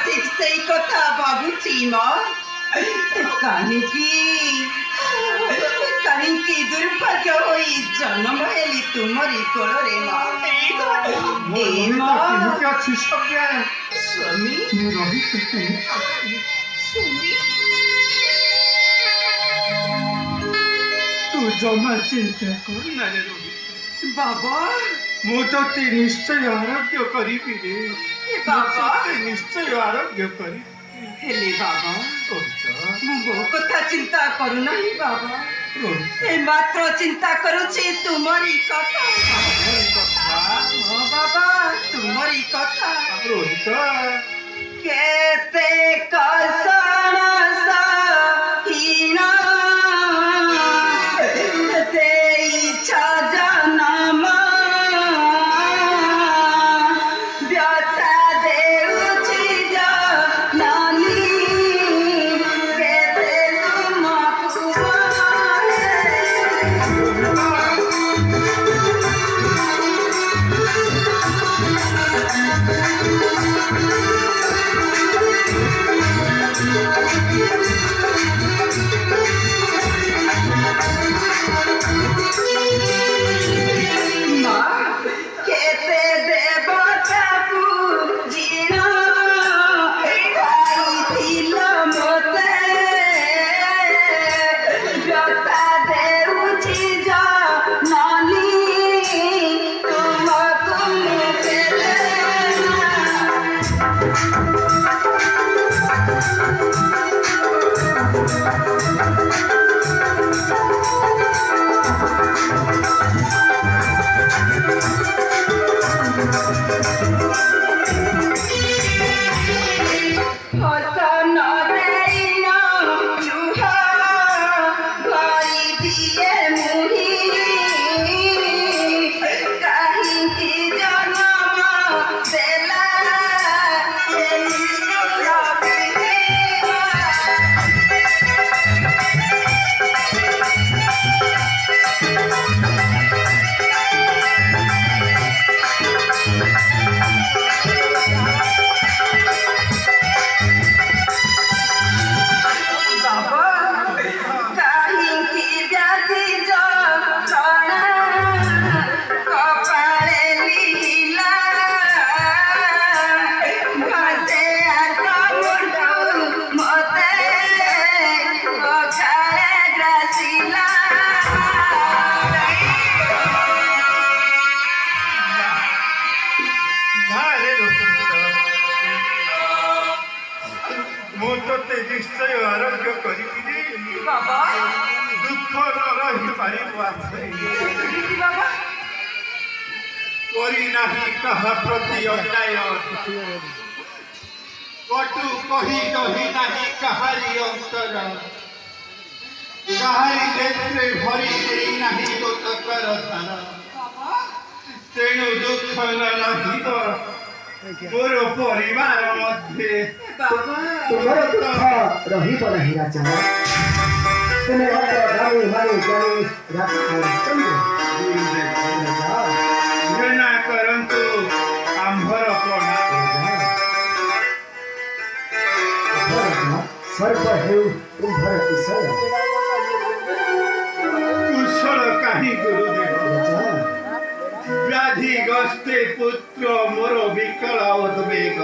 ঠিক সেই কথা ভাবুছি মা। କାହିଁକି ଦୁର୍ଭାଗ୍ୟ ହୋଇ ଜନ୍ମ ହେଲି ତୁମରି କୋଳରେ ମା। କେମିତି ଅଛି ସଜ୍ଞା? ସ୍ୱାମୀ ତୁ ଜମା ଚିନ୍ତା କରନା ରେ ରୋହିତ। ବାବା ମୁଁ ତୋତେ ନିଶ୍ଚୟ ଆରୋଗ୍ୟ କରିବି ରେ ବାବା। ନିଶ୍ଚୟ ଆରୋଗ୍ୟ କରିବି। ହେଲେ ବାବା ରୋହିତ ମୁଁ ବହୁ କଥା ଚିନ୍ତା କରୁନାହିଁ ବାବା। ରୋହିତ ମାତ୍ର ଚିନ୍ତା କରୁଛି ତୁମରି କଥା। ହଁ ବାବା ତୁମରି କଥା। ରୋହିତ କେତେ କଷଣ ସହିଣ ଦେଇଛ ଜନମ ବ୍ୟଥା ଦେଉଛି ଜନନୀ କେତେ ତୁମକୁ ମା କେତେ ଦେବତାକୁ ଜିଣ ପାଇଥିଲ ମୋତେ ବ୍ୟଥା ଦେଉଛି ଜନନୀ ତୁମକୁ ମୁଁ କେତେ ହସନ ଦେଇନ ଲୁହ ଭରି ଦିଏ ମୁହିଁ କାହିଁକି ଜନ୍ମ ଦେଲା କାହିଁକି ବ୍ୟାଧି ଯନ୍ତ୍ରଣା କପାଳେ ଲିହିଲା ଘଷେ ଆତ୍ମମୁଣ୍ଡ ମୋତେ ଅକାଳେ ଗ୍ରାସିଲା। ନାରେ ରୋହିତ ମୁଁ ତୋତେ ନିଶ୍ଚୟ ଆରୋଗ୍ୟ କରିବି ରେ। ବାବା ଦୁଃଖ ନ ରହିପାରିବ ଆଖରେ। ବାବା କରିନାହିଁ କାହା ପ୍ରତି ଅନ୍ୟାୟ କଟୁ କହି ରହି ନାହିଁ କାହାରି ଅନ୍ତର କାହାରି ନେତ୍ରେ ଭରି ଦେଇ ନାହିଁ ଗୋତକର ଧାର। ତେଣୁ ଦୁଃଖ ନ ରହିବ ମୋର ପରିବାର ମଧ୍ୟରେ। ତୁମର ଦୁଃଖ ରହିବ ନାହିଁ ରାଜା। ତୁମେ ମାତ୍ର ଗାଳି ମାରି ଜାଣି ଘୃଣା କରନ୍ତୁ ଆମ୍ଭର ପ୍ରଣାମ। ସର୍ବ ହେଉ ତୁମ୍ଭର ବିଷୟ କୁଶଳ କାହିଁ ଗୁରୁଦେବ? ରାଜା ବ୍ୟାଧି ଗସ୍ତେ ପୁତ୍ର ମୋର ବିକଳ ଉଦ୍ବେଗ।